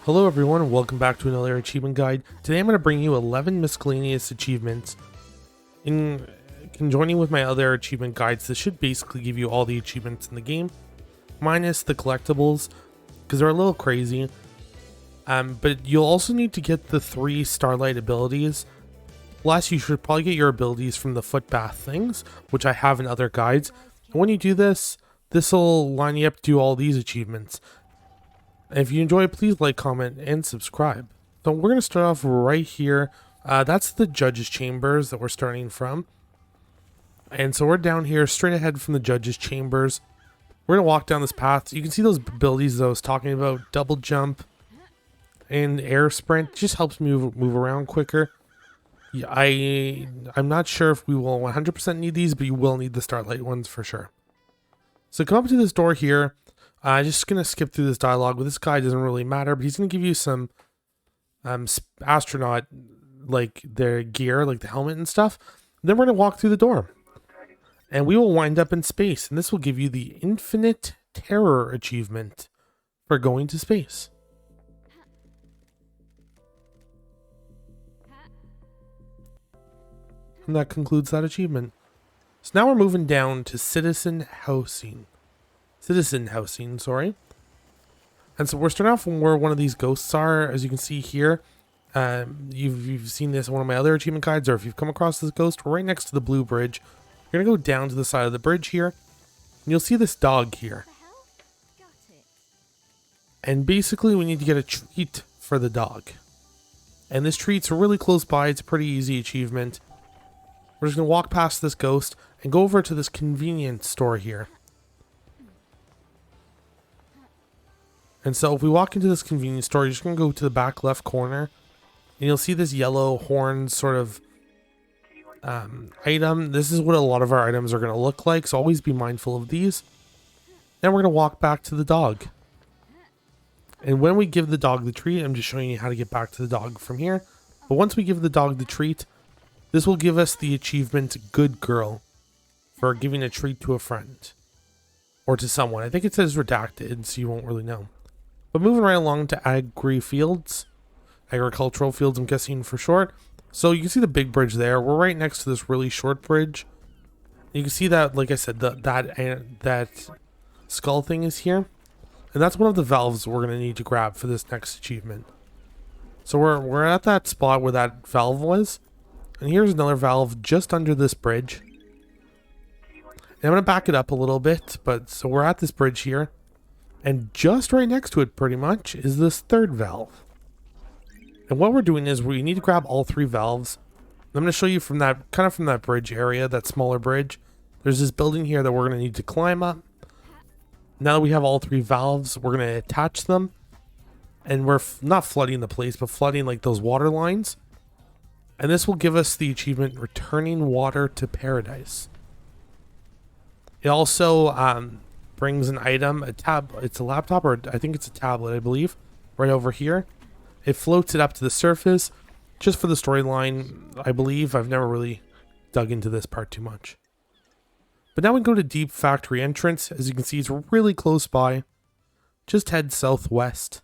Hello everyone and welcome back to another achievement guide. Today I'm going to bring you 11 miscellaneous achievements. In conjoining with my other achievement guides, this should basically give you all the achievements in the game, minus the collectibles, because they're a little crazy. But you'll also need to get the 3 starlight abilities. Plus you should probably get your abilities from the footbath things, which I have in other guides. And when you do this, this will line you up to do all these achievements. If you enjoy, please like, comment, and subscribe. So we're going to start off right here. That's the judge's chambers that we're starting from. And so we're down here straight ahead from the judge's chambers. We're going to walk down this path. You can see those abilities that I was talking about. Double jump and air sprint. It just helps me move around quicker. Yeah, I'm not sure if we will 100% need these, but you will need the starlight ones for sure. So come up to this door here. I'm just going to skip through this dialogue, but this guy doesn't really matter, but he's going to give you some astronaut, like their gear, like the helmet and stuff. Then we're going to walk through the door, and we will wind up in space, and this will give you the Infinite Terror achievement for going to space. And that concludes that achievement. So now we're moving down to Citizen housing, sorry. And so we're starting off from where one of these ghosts are, as you can see here. You've seen this in one of my other achievement guides, or if you've come across this ghost, we're right next to the blue bridge. You're gonna go down to the side of the bridge here, and you'll see this dog here. And basically we need to get a treat for the dog. And this treat's really close by, it's a pretty easy achievement. We're just gonna walk past this ghost and go over to this convenience store here. And so if we walk into this convenience store, you're just going to go to the back left corner, and you'll see this yellow horn sort of item. This is what a lot of our items are going to look like, so always be mindful of these. Then we're going to walk back to the dog. And when we give the dog the treat, I'm just showing you how to get back to the dog from here. But once we give the dog the treat, this will give us the achievement Good Girl for giving a treat to a friend or to someone. I think it says redacted, so you won't really know. But moving right along to agricultural fields, I'm guessing for short. So you can see the big bridge there. We're right next to this really short bridge. You can see that, like I said, that skull thing is here. And that's one of the valves we're going to need to grab for this next achievement. So we're at that spot where that valve was. And here's another valve just under this bridge. And I'm going to back it up a little bit. But so we're at this bridge here. And just right next to it, pretty much, is this third valve. And what we're doing is we need to grab all 3 valves. I'm going to show you from that, kind of from that bridge area, that smaller bridge. There's this building here that we're going to need to climb up. Now that we have all 3 valves, we're going to attach them. And we're not flooding the place, but flooding like those water lines. And this will give us the achievement Returning Water to Paradise. It also brings an item, it's a laptop, or I think it's a tablet, I believe, right over here. It floats it up to the surface, just for the storyline, I believe. I've never really dug into this part too much. But now we go to Deep Factory Entrance. As you can see, it's really close by. Just head southwest.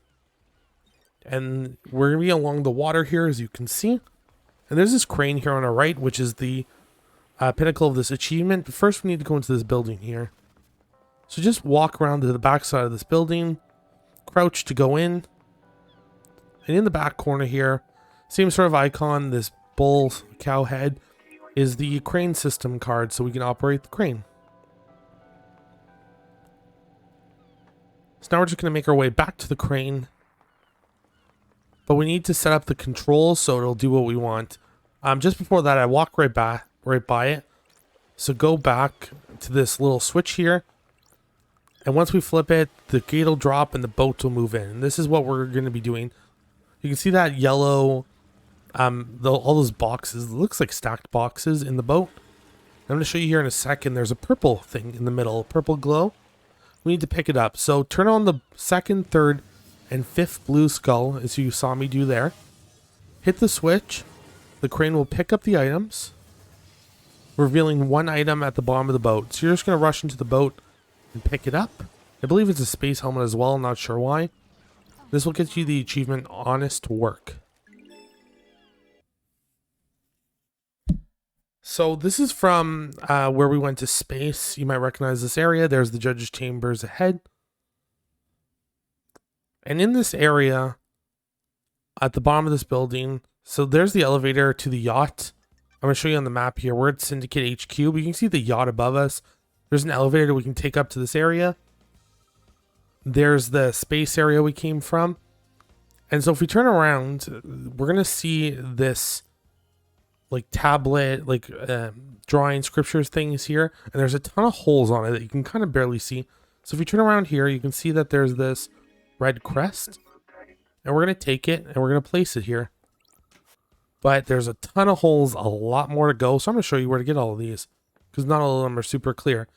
And we're going to be along the water here, as you can see. And there's this crane here on our right, which is the pinnacle of this achievement. But first we need to go into this building here. So just walk around to the back side of this building, crouch to go in, and in the back corner here, same sort of icon, this bull cow head, is the crane system card so we can operate the crane. So now we're just going to make our way back to the crane, but we need to set up the controls so it'll do what we want. Just before that, I walk right by it. So go back to this little switch here. And once we flip it, the gate will drop and the boat will move in. And this is what we're going to be doing. You can see that yellow, all those boxes. It looks like stacked boxes in the boat. I'm going to show you here in a second. There's a purple thing in the middle, purple glow. We need to pick it up. So turn on the 2nd, 3rd, and 5th blue skull, as you saw me do there. Hit the switch. The crane will pick up the items, revealing 1 item at the bottom of the boat. So you're just going to rush into the boat and pick it up. I believe it's a space helmet as well, I'm not sure why. This will get you the achievement Honest Work. So this is from where we went to space. You might recognize this area. There's the judge's chambers ahead. And in this area, at the bottom of this building, so there's the elevator to the yacht. I'm going to show you on the map here. We're at Syndicate HQ, but you can see the yacht above us. There's an elevator that we can take up to this area. There's the space area we came from. And so if we turn around, we're going to see this like tablet, like drawing scriptures things here. And there's a ton of holes on it that you can kind of barely see. So if you turn around here, you can see that there's this red crest. And we're going to take it and we're going to place it here. But there's a ton of holes, a lot more to go. So I'm going to show you where to get all of these, because not all of them are super clear.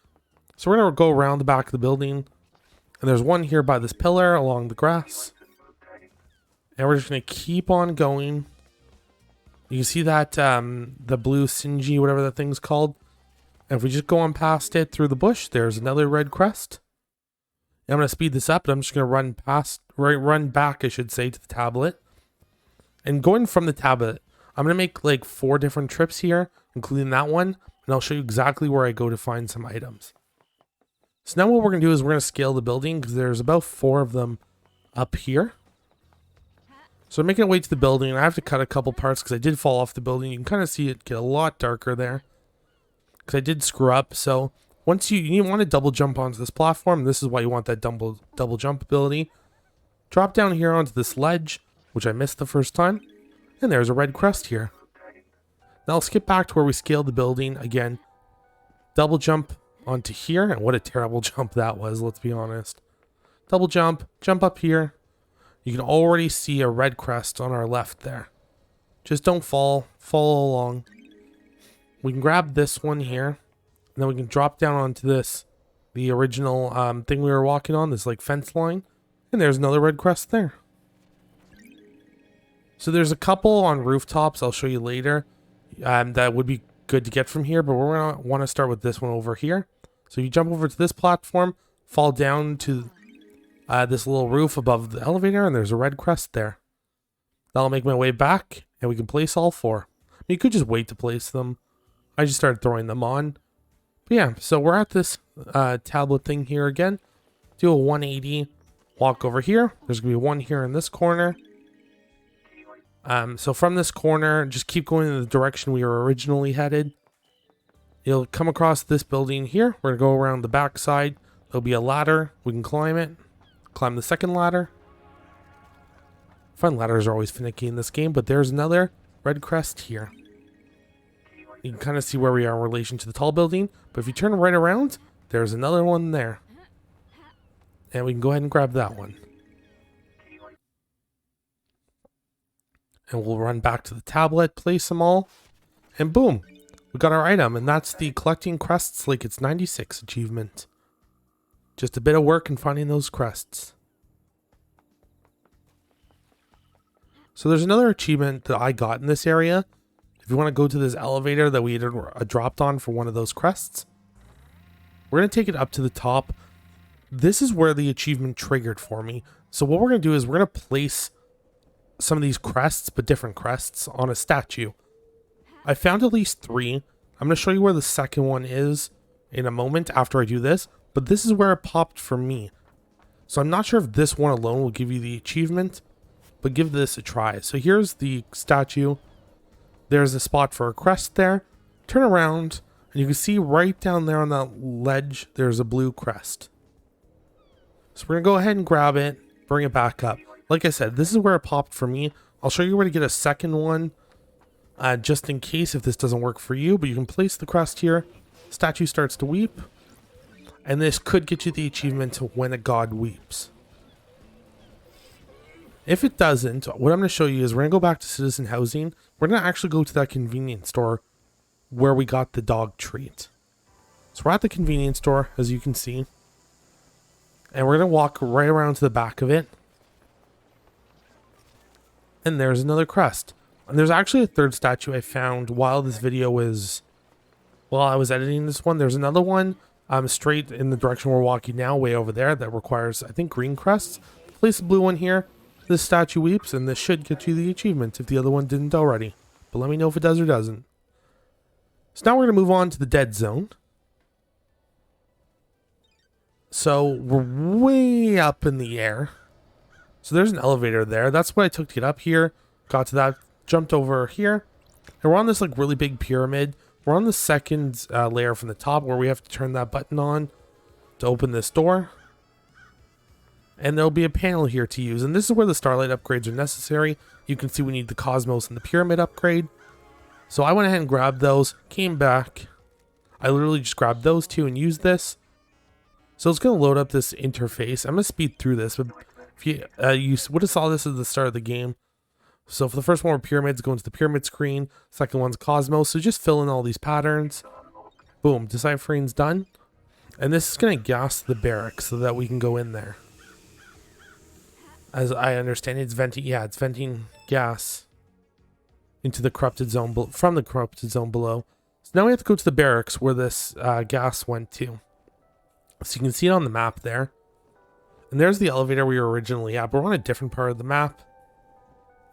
So we're going to go around the back of the building. And there's one here by this pillar along the grass. And we're just going to keep on going. You can see that the blue Sinji, whatever that thing's called. And if we just go on past it through the bush, there's another red crest. And I'm going to speed this up, but I'm just going to run back, I should say, to the tablet. And going from the tablet, I'm going to make like 4 different trips here, including that one. And I'll show you exactly where I go to find some items. So now what we're going to do is we're going to scale the building, because there's about 4 of them up here. So I'm making my way to the building. I have to cut a couple parts because I did fall off the building. You can kind of see it get a lot darker there, because I did screw up. So once you want to double jump onto this platform, this is why you want that double jump ability. Drop down here onto this ledge, which I missed the first time. And there's a red crest here. Now I'll skip back to where we scaled the building again. Double jump onto here. And what a terrible jump that was, let's be honest. Double jump, jump up here. You can already see a red crest on our left there. Just don't fall. Follow along. We can grab this one here. And then we can drop down onto this. The original thing we were walking on. This like fence line. And there's another red crest there. So there's a couple on rooftops I'll show you later. That would be good to get from here. But we're going to want to start with this one over here. So you jump over to this platform. Fall down to this little roof above the elevator, and there's a red crest there. That'll make my way back, and we can place all 4. You could just wait to place them. I just started throwing them on. But yeah, so we're at this tablet thing here again. Do a 180, walk over here. There's going to be one here in this corner. So from this corner, just keep going in the direction we were originally headed. You'll come across this building here. We're going to go around the back side. There'll be a ladder. We can climb it. Climb the second ladder. Front ladders are always finicky in this game, but there's another red crest here. You can kind of see where we are in relation to the tall building, but if you turn right around, there's another one there. And we can go ahead and grab that one. And we'll run back to the tablet, place them all, and boom, we got our item, and that's the Collecting Crests like it's 96 achievement. Just a bit of work in finding those crests. So there's another achievement that I got in this area. If you want to go to this elevator that we had dropped on for one of those crests, we're going to take it up to the top. This is where the achievement triggered for me. So what we're going to do is we're going to place some of these crests, but different crests, on a statue. I found at least 3. I'm going to show you where the second one is in a moment after I do this. But this is where it popped for me. So I'm not sure if this one alone will give you the achievement, but give this a try. So here's the statue. There's a spot for a crest there. Turn around, and you can see right down there on that ledge, there's a blue crest. So we're going to go ahead and grab it, bring it back up. Like I said, this is where it popped for me. I'll show you where to get a second one, just in case if this doesn't work for you. But you can place the crest here. Statue starts to weep. And this could get you the achievement When a God Weeps. If it doesn't, what I'm going to show you is we're going to go back to Citizen Housing. We're going to actually go to that convenience store where we got the dog treat. So we're at the convenience store, as you can see. And we're going to walk right around to the back of it. And there's another crest. And there's actually a third statue I found while this video was... While I was editing this one. There's another one straight in the direction we're walking now, way over there, that requires, I think, green crests. Place the blue one here. This statue weeps, and this should get you the achievement if the other one didn't already. But let me know if it does or doesn't. So now we're going to move on to the dead zone. So we're way up in the air. So there's an elevator there. That's what I took to get up here. Got to that, jumped over here. And we're on this like really big pyramid. We're on the second layer from the top where we have to turn that button on to open this door. And there'll be a panel here to use. And this is where the starlight upgrades are necessary. You can see we need the cosmos and the pyramid upgrade. So I went ahead and grabbed those, came back. I literally just grabbed those two and used this. So it's going to load up this interface. I'm going to speed through this. But if you would have saw this at the start of the game. So for the first one were pyramids, go into the pyramid screen. Second one's cosmos. So just fill in all these patterns. Boom, deciphering's done. And this is going to gas the barracks so that we can go in there. As I understand, it's venting. Yeah, it's venting gas into the corrupted zone from the corrupted zone below. So now we have to go to the barracks where this gas went to. So you can see it on the map there. And there's the elevator we were originally at, but we're on a different part of the map.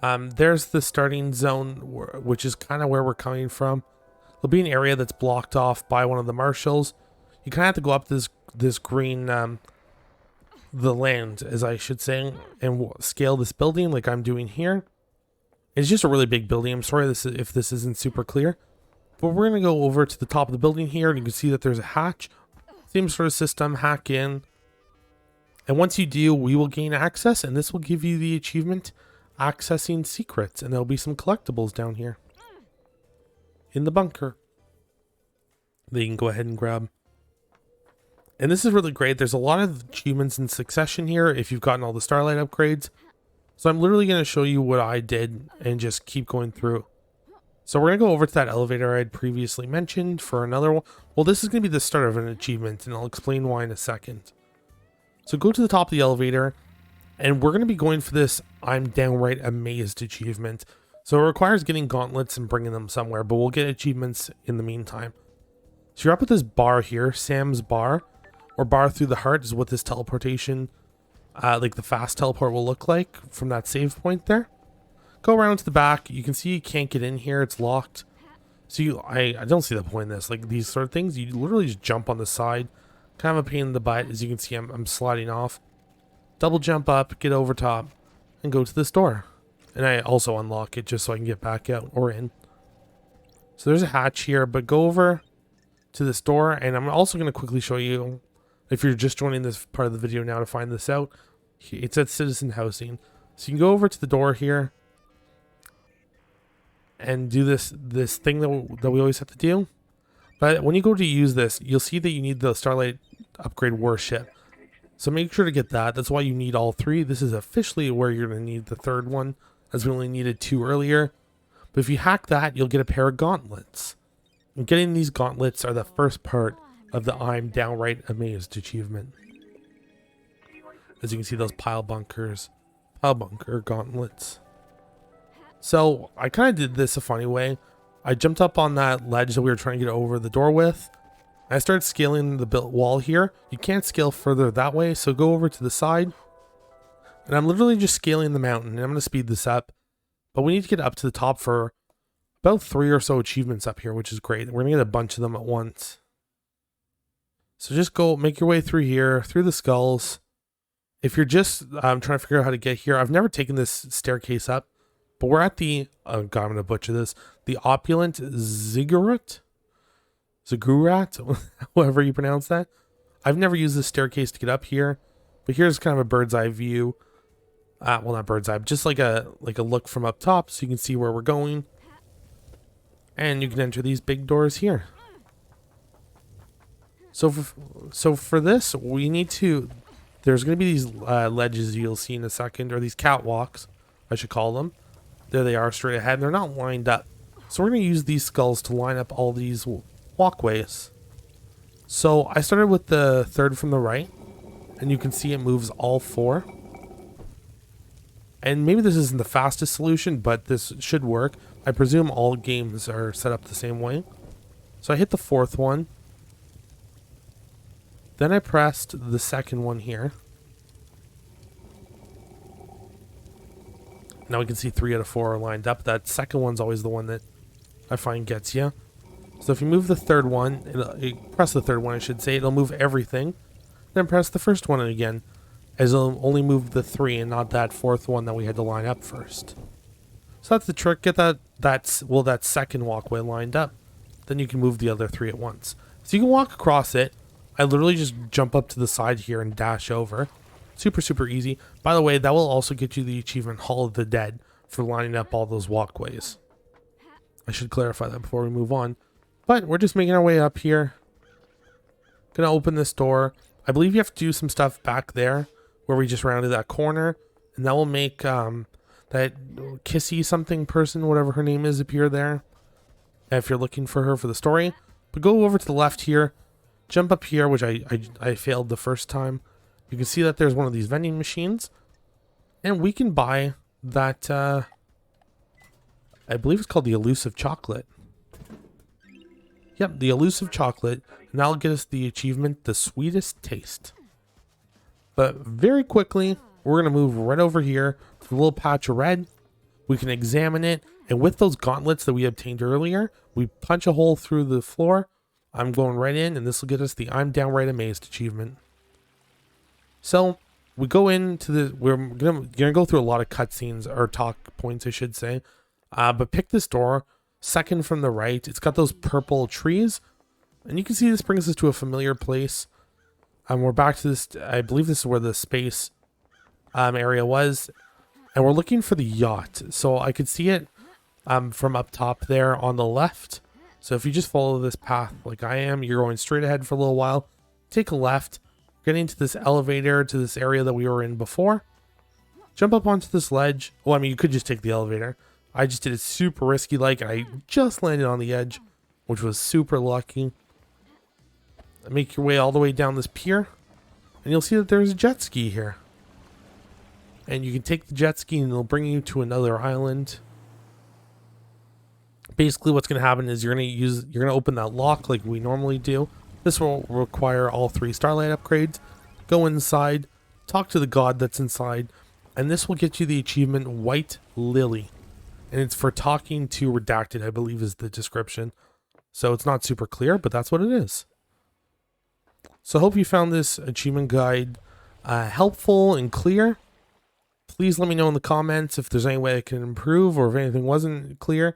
There's the starting zone, which is kind of where we're coming from. There'll be an area that's blocked off by one of the marshals. You kind of have to go up this green, the land, as I should say, and scale this building like I'm doing here. It's just a really big building. I'm sorry if this isn't super clear. But we're going to go over to the top of the building here, and you can see that there's a hatch. Same sort of system, hack in. And once you do, we will gain access, and this will give you the achievement, Accessing Secrets. And there'll be some collectibles down here in the bunker that you can go ahead and grab. And this is really great. There's a lot of achievements in succession here if you've gotten all the starlight upgrades. So I'm literally going to show you what I did and just keep going through. So we're going to go over to that elevator I had previously mentioned for another one. Well, this is going to be the start of an achievement, and I'll explain why in a second. So go to the top of the elevator, and we're going to be going for this I'm Downright Amazed achievement. So it requires getting gauntlets and bringing them somewhere, but we'll get achievements in the meantime. So you're up at this bar here, Sam's Bar, or Bar Through the Heart is what this teleportation, like the fast teleport will look like from that save point there. Go around to the back. You can see you can't get in here. It's locked. So I don't see the point in this. Like these sort of things, you literally just jump on the side. Kind of a pain in the butt. As you can see, I'm sliding off. Double jump up, get over top, and go to this door. And I also unlock it just so I can get back out or in. So there's a hatch here, but go over to this door. And I'm also going to quickly show you, if you're just joining this part of the video now to find this out, it's at Citizen Housing. So you can go over to the door here and do this thing that we always have to do. But when you go to use this, you'll see that you need the Starlight Upgrade Warship. So make sure to get that. That's why you need all three. This is officially where you're going to need the third one, as we only needed two earlier. But if you hack that, you'll get a pair of gauntlets. And getting these gauntlets are the first part of the I'm Downright Amazed achievement. As you can see, those pile bunker gauntlets. So I kind of did this a funny way. I jumped up on that ledge that we were trying to get over the door with. I started scaling the built wall here. You can't scale further that way, so go over to the side. And I'm literally just scaling the mountain. And I'm going to speed this up. But we need to get up to the top for about 3 or so achievements up here, which is great. We're going to get a bunch of them at once. So just go make your way through here, through the skulls. If you're just trying to figure out how to get here, I've never taken this staircase up. But we're at the, oh God, I'm going to butcher this, the opulent Ziggurat, however you pronounce that. I've never used this staircase to get up here, but here's kind of a bird's eye view. Well, not bird's eye, but just like a look from up top so you can see where we're going. And you can enter these big doors here. So for this, we need to, there's going to be these ledges you'll see in a second, or these catwalks, I should call them. There they are straight ahead. They're not lined up. So we're going to use these skulls to line up all these walkways. So I started with the third from the right. And you can see it moves all 4. And maybe this isn't the fastest solution, but this should work. I presume all games are set up the same way. So I hit the 4th one. Then I pressed the 2nd one here. Now we can see 3 out of 4 are lined up. That second one's always the one that I find gets you. So if you move the third one, press the third one I should say, it'll move everything. Then press the first one again, as it'll only move the 3 and not that fourth one that we had to line up first. So that's the trick, get that second walkway lined up. Then you can move the other 3 at once. So you can walk across it. I literally just jump up to the side here and dash over. Super easy. By the way, that will also get you the achievement Hall of the Dead for lining up all those walkways. I should clarify that before we move on. But we're just making our way up here. Gonna open this door. I believe you have to do some stuff back there where we just rounded that corner. And that will make that Kissy something person, whatever her name is, appear there. If you're looking for her for the story. But go over to the left here. Jump up here, which I failed the first time. You can see that there's one of these vending machines. And we can buy that, I believe it's called the elusive chocolate. Yep, the elusive chocolate. And that'll get us the achievement, the sweetest taste. But very quickly, we're going to move right over here to the little patch of red. We can examine it. And with those gauntlets that we obtained earlier, we punch a hole through the floor. I'm going right in, and this will get us the I'm Downright Amazed achievement. So we go into the, we're gonna go through a lot of cutscenes, or talk points I should say, but pick this door, second from the right. It's got those purple trees, and you can see this brings us to a familiar place. We're back to this, I believe this is where the space area was, and we're looking for the yacht. So I could see it from up top there on the left. So if you just follow this path like I am, you're going straight ahead for a little while, take a left, getting to this elevator, to this area that we were in before. Jump up onto this ledge. Well, I mean, you could just take the elevator. I just did it super risky like, and I just landed on the edge, which was super lucky. Make your way all the way down this pier, and you'll see that there's a jet ski here. And you can take the jet ski and it'll bring you to another island. Basically what's going to happen is you're going to open that lock like we normally do. This will require all 3 starlight upgrades. Go inside, talk to the god that's inside, and this will get you the achievement White Lily. And it's for talking to Redacted, I believe is the description. So it's not super clear, but that's what it is. So I hope you found this achievement guide helpful and clear. Please let me know in the comments if there's any way I can improve or if anything wasn't clear.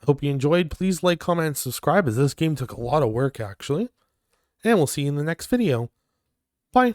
Hope you enjoyed. Please like, comment, and subscribe, as this game took a lot of work actually. And we'll see you in the next video. Bye.